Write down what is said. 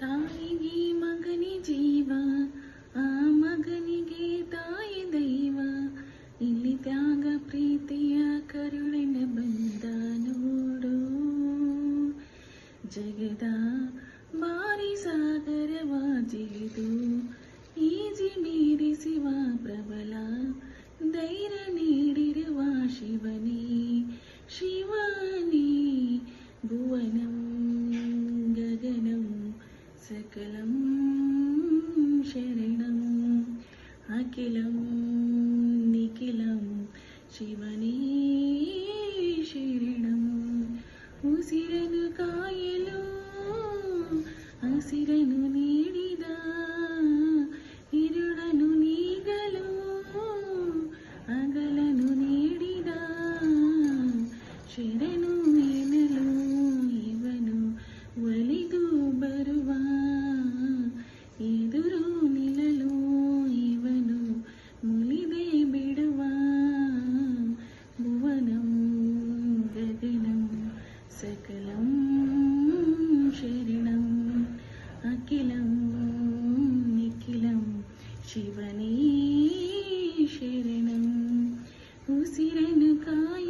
ತಾಯಿಗೆ ಮಗನಿ ಜೀವ, ಆ ಮಗನಿಗೆ ತಾಯಿ ದೈವ. ಇಲ್ಲಿ ತ್ಯಾಗ ಪ್ರೀತಿಯ ಕರುಳಿನ ಬಂದ ನೋಡು. ಜಗದ ಬಾರಿ ಸಾಗರವ ಜಿಗಿದು ಈಜಿ ಮೀರಿಸುವ ಪ್ರಬಲ ಧೈರ್ಯ ನೀಡಿರುವ ಶಿವನೇ, ಶಿವನೇ. ಭುವನಂ ಗಗನಂ ಸಕಲಂ ಶರಣಂ, ಅಖಿಲಂ ನಿಖಿಲಂ ಶಿವನೇ ಶರಣಂ. ಉಸಿರನು ಕಾಯಲು ಹಸಿರನು ನೀಡಿದ, ಇರುಳನು ನೀಗಲು ಅಗಲನು ನೀಡಿದ. ಶರಣು ಎನ್ನಲು ಇವನು ಒಲಿದು ಬರುವ, ಎದುರು ನಿಲ್ಲಲು ಇವನು ಮುಲಿದೆ ಬಿಡುವ. ಭುವನಂ ಗಗನಂ ಸಕಲಂ ಶರಣಂ, ಅಖಿಲಂ ನಿಖಿಲಂ ಶಿವನೇ ಶರಣಂ. ಉಸಿರನು ಕಾಯ